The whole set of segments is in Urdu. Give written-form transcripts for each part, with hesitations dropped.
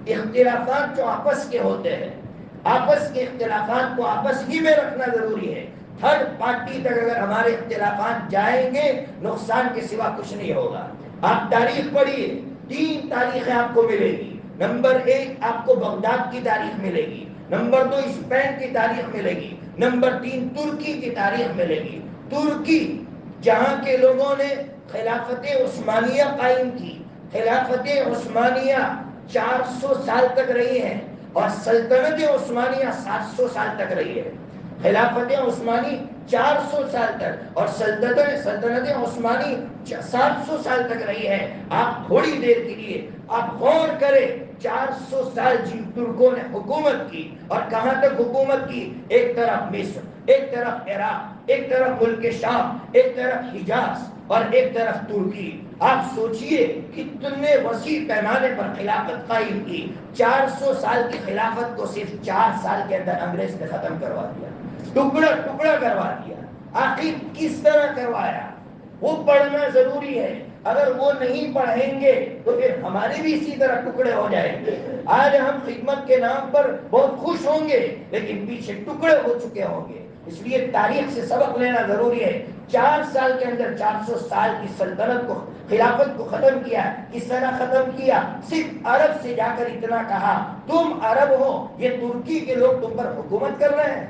اختلافات جو آپس کے ہوتے ہیں، آپس کے اختلافات کو آپس ہی میں رکھنا ضروری ہے. تھرڈ پارٹی تک اگر ہمارے اختلافات جائیں گے نقصان کے سوا کچھ نہیں ہوگا. آپ تاریخ پڑھیے، 3 تاریخیں آپ کو ملے گی. نمبر 1 آپ کو بغداد کی تاریخ ملے گی، نمبر 2 اسپین کی تاریخ ملے گی، نمبر 3 ترکی کی تاریخ ملے گی. ترکی جہاں کے لوگوں نے خلافت عثمانیہ قائم کی. خلافت عثمانیہ 400 سال تک رہی ہے اور سلطنت عثمانیہ 700 سال تک رہی ہے. خلافت عثمانی 400 سال تک اور سلطنت عثمانی 700 سال تک رہی ہے. آپ تھوڑی دیر کے لیے آپ غور کریں، 400 سال جن ترکوں نے حکومت کی اور کہاں تک حکومت کی؟ ایک طرف مصر، ایک طرف عراق، ایک طرف ملک شام، ایک طرف حجاز اور ایک طرف ترکی. آپ سوچئے کتنے وسیع پیمانے پر خلافت قائم کی. 400 سال کی خلافت کو صرف 4 سال کے اندر انگریز نے ختم کروا دیا، ٹکڑا ٹکڑا کروا دیا. آخر کس طرح کروایا؟ وہ پڑھنا ضروری ہے. اگر وہ نہیں پڑھیں گے تو پھر ہمارے بھی اسی طرح ٹکڑے ہو جائیں گے. آج ہم خدمت کے نام پر بہت خوش ہوں گے لیکن پیچھے ٹکڑے ہو چکے ہوں گے. اس لیے تاریخ سے سبق لینا ضروری ہے. 4 سال کے اندر 400 سال کی سلطنت کو، خلافت کو ختم کیا. کس طرح ختم کیا؟ صرف عرب سے جا کر اتنا کہا تم عرب ہو، یہ ترکی کے لوگ تم پر حکومت کر رہے ہیں.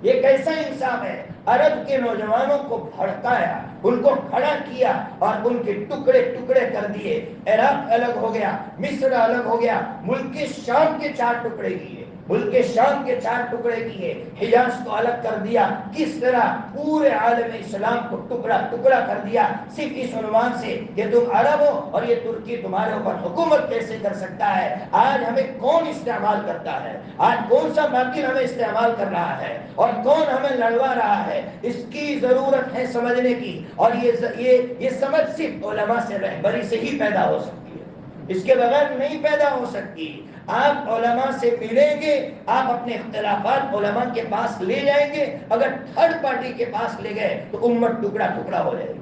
یہ کیسا انصاف ہے؟ عرب کے نوجوانوں کو بھڑکایا، ان کو کھڑا کیا اور ان کے ٹکڑے ٹکڑے کر دیے. عراق الگ ہو گیا، مصر الگ ہو گیا، ملک شام کے 4 ٹکڑے کیے، ملک شام کے 4 ٹکڑے کیے، حجاز کو الگ کر دیا. کس طرح پورے عالم اسلام کو ٹکڑا ٹکڑا کر دیا صرف اس عنوان سے کہ تم عرب ہو اور یہ ترکی تمہارے اوپر حکومت کیسے کر سکتا ہے. آج ہمیں کون استعمال کرتا ہے؟ آج کون سا باطل ہمیں استعمال کر رہا ہے اور کون ہمیں لڑوا رہا ہے؟ اس کی ضرورت ہے سمجھنے کی، اور یہ سمجھ صرف علماء سے، رہبری سے ہی پیدا ہو سکتی ہے، اس کے بغیر نہیں پیدا ہو سکتی. آپ علماء سے ملیں گے، آپ اپنے اختلافات علماء کے پاس لے جائیں گے. اگر تھرڈ پارٹی کے پاس لے گئے تو امت ٹکڑا ٹکڑا ہو جائے گی.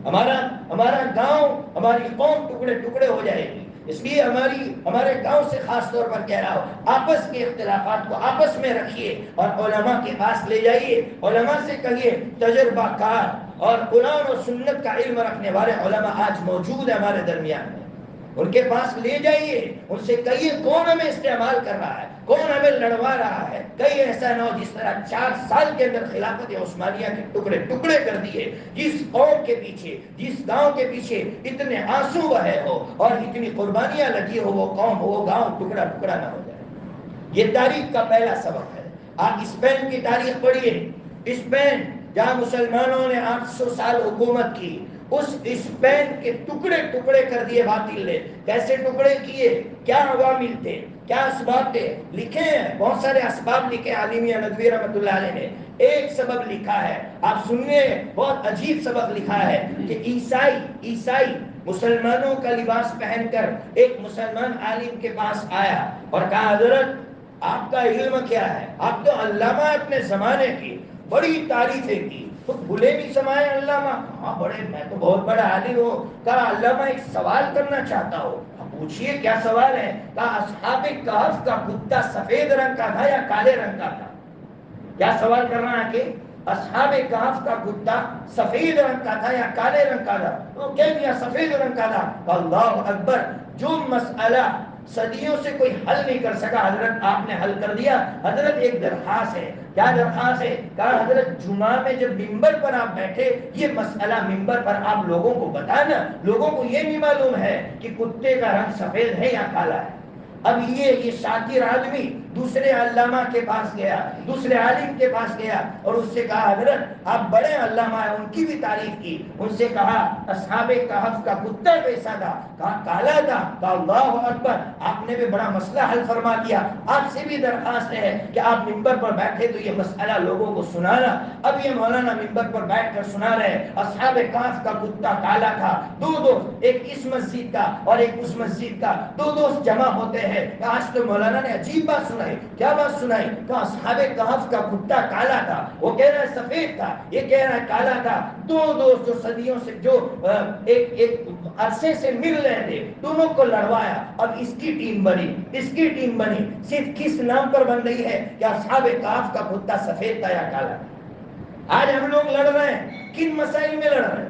ہمارا گاؤں، ہماری قوم ٹکڑے ٹکڑے ہو جائے گی. اس لیے ہمارے گاؤں سے خاص طور پر کہہ رہا ہوں، آپس کے اختلافات کو آپس میں رکھیے اور علماء کے پاس لے جائیے. علماء سے کہیے، تجربہ کار اور قرآن اور سنت کا علم رکھنے والے علماء آج موجود ہیں ہمارے درمیان میں، ان کے پاس لے جائیے. ان سے کہیے کون ہمیں استعمال کر رہا ہے، کون ہمیں لڑوا رہا ہے. کہیں ایسا نہ ہو جس طرح 4 سال کے اندر خلافت عثمانیہ کے ٹکڑے ٹکڑے کر دیے. جس قوم کے پیچھے، جس گاؤں کے پیچھے اتنے آنسو بہے ہو اور اتنی قربانیاں لگی ہو، وہ قوم، وہ گاؤں ٹکڑا ٹکڑا نہ ہو جائے. یہ تاریخ کا پہلا سبق ہے. آپ اسپین کی تاریخ پڑھیے. اسپین جہاں مسلمانوں نے 800 سال حکومت کی، اس اسپین کے ٹکڑے ٹکڑے کر دیے باطل نے. کیسے ٹکڑے کیے؟ کیا عوامل تھے، کیا اسباب تھے؟ لکھے ہیں بہت سارے اسباب لکھے عالمی ندوی رحمۃ اللہ علیہ نے. ایک سبب لکھا ہے، آپ سنیے، بہت عجیب سبق لکھا ہے کہ عیسائی مسلمانوں کا لباس پہن کر ایک مسلمان عالم کے پاس آیا اور کہا حضرت آپ کا علم کیا ہے؟ آپ تو علامہ اپنے زمانے کی، بڑی تعریفیں کی. تو بھولے بھی سمائے علامہ، ہاں بڑے، میں تو بہت بڑا عالم ہوں. کہا علامہ ایک سوال کرنا چاہتا ہوں. پوچھئے کیا سوال ہے؟ کہا اصحاب کہف کا کتا سفید رنگ کا تھا یا کالے رنگ کا تھا؟ کیا سوال کرنا ہے کہ اصحاب کہف کا کتا سفید رنگ کا تھا یا کالے رنگ کا تھا؟ تو کہہ دیا سفید رنگ کا تھا. اللہ اکبر، جو مسئلہ صدیوں سے کوئی حل نہیں کر سکا حضرت آپ نے حل کر دیا. حضرت ایک درخواست ہے. کیا درخواست ہے؟ کہا حضرت جمعہ میں جب ممبر پر آپ بیٹھے یہ مسئلہ ممبر پر آپ لوگوں کو بتانا. لوگوں کو یہ نہیں معلوم ہے کہ کتے کا رنگ سفید ہے یا کالا ہے. اب یہ شاکر آدمی دوسرے علامہ کے پاس گیا، دوسرے عالم کے پاس گیا اور اس سے کہا حضرت آپ بڑے علامہ ہیں، ان کی بھی تعریف کی. ان سے کہا اصحاب کہف کا کتا کیسا تھا؟ کہا کالا تھا. کہا اللہ اکبر، آپ نے بھی بڑا مسئلہ حل فرما دیا. آپ سے بھی درخواست ہے کہ آپ ممبر پر بیٹھے تو یہ مسئلہ لوگوں کو سنانا. اب یہ مولانا ممبر پر بیٹھ کر سنا رہے اصحاب کہف کا کتا کالا تھا. دو دوست، ایک اس مسجد کا اور ایک اس مسجد کا، دو دوست جمع ہوتے ہیں. آج تو مولانا نے عجیب بات سنائی. کیا بات سنائی؟ تو اصحاب کہف کا کتا کالا تھا، وہ کہہ رہا ہے سفید تھا، یہ کہہ رہا ہے کالا تھا. دو دوست جو صدیوں سے جو ایک عرصے سے مل رہے تھے، دونوں کو لڑوایا. اب اس کی ٹیم بنی، اس کی ٹیم بنی. صرف کس نام پر بن رہی ہے کہ اصحاب کہف کا کتا سفید تھا یا کالا تھا. آج ہم لوگ لڑ رہے ہیں، کن مسائل میں لڑ رہے ہیں؟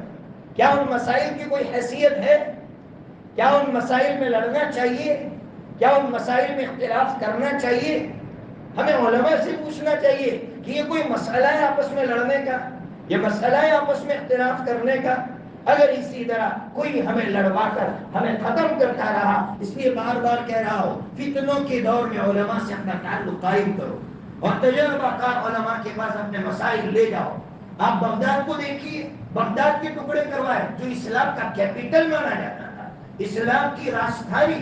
کیا ان مسائل کی کوئی حیثیت ہے؟ کیا ان مسائل میں لڑنا چاہیے؟ کیا ان مسائل میں اختلاف کرنا چاہیے؟ ہمیں علماء سے پوچھنا چاہیے کہ یہ کوئی مسئلہ ہے آپس میں لڑنے کا؟ یہ مسئلہ ہے آپس میں اختلاف کرنے کا؟ اگر اسی طرح کوئی ہمیں لڑوا کر ہمیں ختم کرتا رہا، اس لیے بار بار کہہ رہا ہوں، فتنوں کے دور میں علماء سے اپنا تعلق قائم کرو اور تجربہ کار علماء کے پاس اپنے مسائل لے جاؤ. آپ بغداد کو دیکھیے، بغداد کے ٹکڑے کروائے جو اسلام کا کیپٹل مانا جاتا تھا، اسلام کی راجدھانی،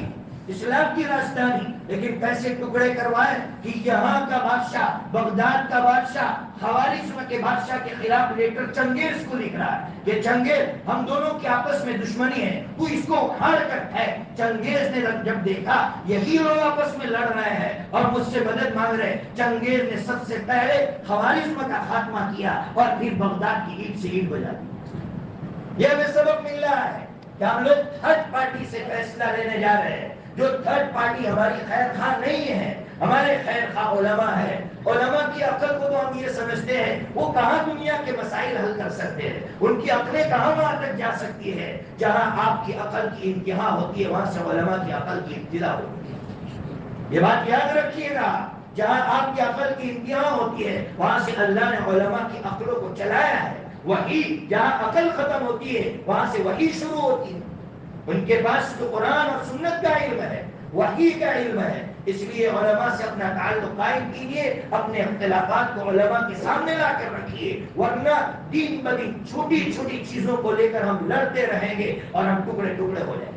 اسلام کی راجدھانی، لیکن کیسے ٹکڑے کروائے کہ یہاں کا بادشاہ، بغداد کا بادشاہ خوارزم کے بادشاہ کے خلاف لیٹر چنگیز کو لکھ رہا ہے کہ چنگیز ہم دونوں کی آپس میں دشمنی ہے، تو اس کو اکھاڑ کر پھینک. چنگیز نے جب دیکھا یہی لوگ آپس میں لڑ رہے ہیں اور مجھ سے مدد مانگ رہے، چنگیز نے سب سے پہلے خوارزم کا خاتمہ کیا اور پھر بغداد کی اینٹ سے اینٹ بجا دی. یہ ہمیں سبق مل رہا ہے کہ ہم لوگ تھرڈ پارٹی سے فیصلہ لینے جا رہے ہیں. جو تھرڈ پارٹی ہماری خیر خواہ نہیں ہے، ہمارے خیر خواہ علماء ہے. علماء کی عقل کو تو ہم یہ سمجھتے ہیں وہ کہاں دنیا کے مسائل حل کر سکتے ہیں، ان کی عقلیں کہاں وہاں تک جا سکتی ہے. جہاں آپ کی عقل کی انتہا ہوتی ہے وہاں سے علماء کی عقل کی ابتدا ہوتی ہے. یہ بات یاد رکھیے گا، جہاں آپ کی عقل کی انتہا ہوتی ہے وہاں سے اللہ نے علماء کی عقلوں کو چلایا ہے. وہی جہاں عقل ختم ہوتی ہے وہاں سے وہی شروع ہوتی ہے. ان کے پاس تو قرآن اور سنت کا علم ہے، وحی کا علم ہے. اس لیے علماء سے اپنا تعلق قائم کیجیے، اپنے اختلافات کو علماء کے سامنے لا کر رکھیے، ورنہ دین بدین چھوٹی چھوٹی چیزوں کو لے کر ہم لڑتے رہیں گے اور ہم ٹکڑے ٹکڑے ہو جائیں گے.